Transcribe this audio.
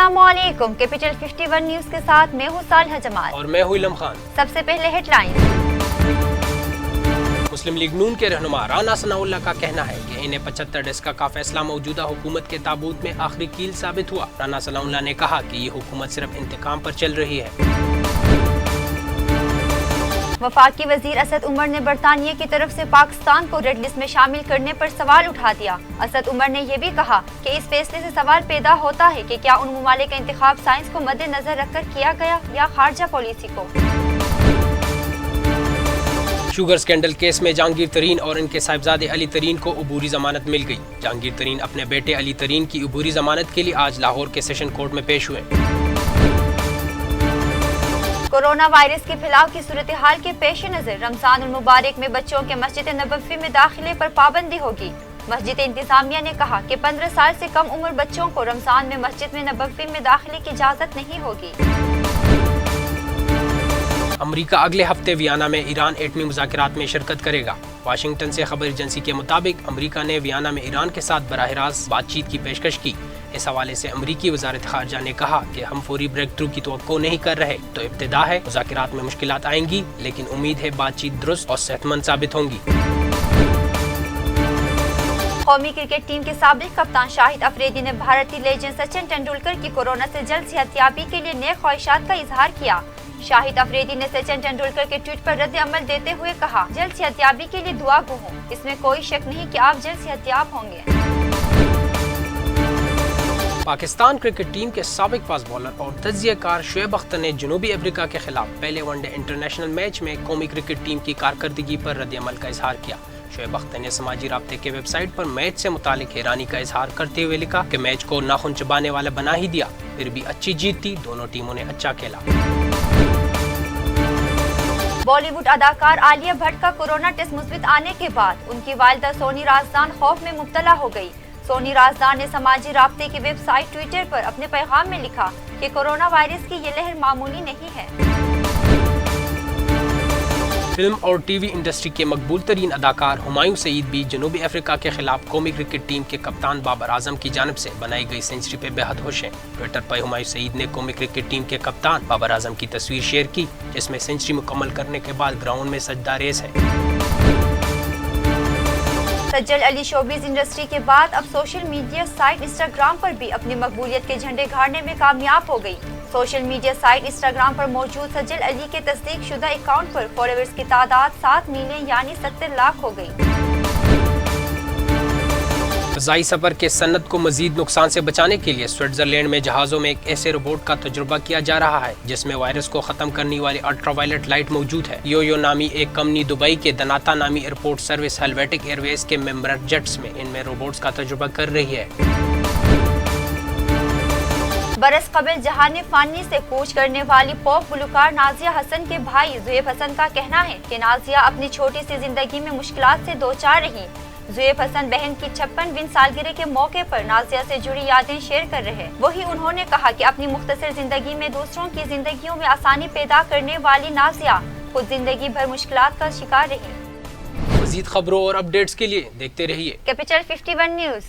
अस्सलाम वालेकुम। Capital 51 news के साथ मैं हूँ सालिहा जमाल और मैं हूँ इलम खान। सबसे पहले हेडलाइंस। मुस्लिम लीग नून के रहनुमा राना सनाउल्लाह का कहना है कि इन्हें 75 डेस्का का फैसला मौजूदा हुकूमत के ताबूत में आखिरी कील साबित हुआ। राना सनाउल्लाह ने कहा कि ये हुकूमत सिर्फ इंतकाम पर चल रही है। वफाकी वजीर असद उमर ने बरतानिया की तरफ से पाकिस्तान को रेड लिस्ट में शामिल करने पर सवाल उठा दिया। असद उमर ने यह भी कहा कि इस फैसले से सवाल पैदा होता है कि क्या उन ममालिक का इंतखाब साइंस को मद्देनजर रखकर किया गया या खारजा पॉलिसी को। शुगर स्कैंडल केस में जहांगीर तरीन और इनके साहिबजादे अली तरीन को अबूरी जमानत मिल गई। जहांगीर तरीन अपने बेटे अली तरीन की अबूरी जमानत के लिए आज लाहौर के सेशन कोर्ट में पेश हुए। कोरोना वायरस के फैलाव की सूरत हाल के पेश नजर रमजान उल मुबारक में बच्चों के मस्जिद नबवी में दाखिले पर पाबंदी होगी। मस्जिद इंतजामिया ने कहा कि 15 साल से कम उम्र बच्चों को रमजान में मस्जिद में नबवी में दाखिले की इजाजत नहीं होगी। अमेरिका अगले हफ्ते वियना में ईरान एटमी मुज़ाकरात में शिरकत करेगा। वाशिंगटन से खबर एजेंसी के मुताबिक अमेरिका ने वियना में ईरान के साथ बराह रास्त बातचीत की पेशकश की। इस हवाले से अमेरिकी वजारत खारजा ने कहा कि हम फौरी ब्रेक थ्रू की तवक्को नहीं कर रहे, तो इब्तिदा है, मुज़ाकरात में मुश्किलात आएंगी, लेकिन उम्मीद है बातचीत दुरुस्त और सेहतमंद साबित होंगी। कौमी क्रिकेट टीम के साबिक कप्तान शाहिद अफरीदी ने भारतीय लेजेंड सचिन तेंदुलकर की कोरोना से जल्द सेहतयाबी के लिए नेक ख्वाहिशात का इजहार किया। शाहिद अफरीदी ने सचिन तेंदुलकर के ट्वीट पर रद्द अमल देते हुए कहा, जल्द सेहतयाबी के लिए दुआ गो हूँ। इसमें कोई शक नहीं कि आप जल्द सेहतयाब होंगे। पाकिस्तान क्रिकेट टीम के साबिक फास्ट बॉलर और तज्जियाकार शोएब अख्तर ने जनूबी अफ्रीका के खिलाफ पहले वनडे इंटरनेशनल मैच में कौमी क्रिकेट टीम की कारकर्दगी पर रद्द अमल का इजहार किया। शोएब अख्तर ने समाजी राब्ते के वेबसाइट पर मैच से मुतालिक हैरानी का इजहार करते हुए लिखा कि मैच को नाखून चबाने वाला बना ही दिया, फिर भी अच्छी जीत थी, दोनों टीमों ने अच्छा खेला। बॉलीवुड अदाकार आलिया भट्ट का कोरोना टेस्ट मुस्बित आने के बाद उनकी वालिदा सोनी राजदान खौफ में मुब्तला हो गई। सोनी राजदान ने समाजी राब्ते की वेबसाइट ट्विटर पर अपने पैगाम में लिखा कि कोरोना वायरस की ये लहर मामूली नहीं है। फिल्म और टीवी इंडस्ट्री के मकबूल तरीन अदाकार हुमायूं सईद भी जनूबी अफ्रीका के खिलाफ कौमी क्रिकेट टीम के कप्तान बाबर आजम की जानिब से बनाई गई सेंचुरी पे बेहद खुश हैं। ट्विटर पर हुमायूं सईद ने कौमी क्रिकेट टीम के कप्तान बाबर आजम की तस्वीर शेयर की, जिसमें सेंचुरी मुकम्मल करने के बाद ग्राउंड में सजदा रेस है। सज्जल अली शोबिज इंडस्ट्री के बाद अब सोशल मीडिया साइट इंस्टाग्राम पर भी अपनी मकबूलियत के झंडे गाड़ने में कामयाब हो गई। सोशल मीडिया साइट इंस्टाग्राम पर मौजूद सज्जल अली के तस्दीक शुदा अकाउंट पर फॉलोअर्स की तादाद 7 मिलियन यानी 70 लाख हो गई। फ़ज़ाई सफ़र के सनत को मजीद नुकसान से बचाने के लिए स्विट्जरलैंड में जहाज़ों में एक ऐसे रोबोट का तजुर्बा किया जा रहा है जिसमें वायरस को ख़त्म करने वाली अल्ट्रावायलेट लाइट मौजूद है। योयो नामी एक कंपनी दुबई के दनाता नामी एयरपोर्ट सर्विस हेलवेटिक एयरवेज के मेम्बर जेट्स में इनमें रोबोट्स का तजुर्बा कर रही है। बरस कबिल जहान फानी से कूच करने वाली पॉप गुलकार नाजिया हसन के भाई ज़ुएब हसन का कहना है कि नाजिया अपनी छोटी सी जिंदगी में मुश्किलात से दो चार रही। ज़ुएब हसन बहन की 56वीं सालगिरह के मौके पर नाजिया से जुड़ी यादें शेयर कर रहे हैं। वही उन्होंने कहा कि अपनी मुख्तसर जिंदगी में दूसरों की जिंदगियों में आसानी पैदा करने वाली नाजिया खुद जिंदगी भर मुश्किलात का शिकार रही। मज़ीद खबरों और अपडेट्स के लिए देखते रहिए कैपिटल 51 न्यूज।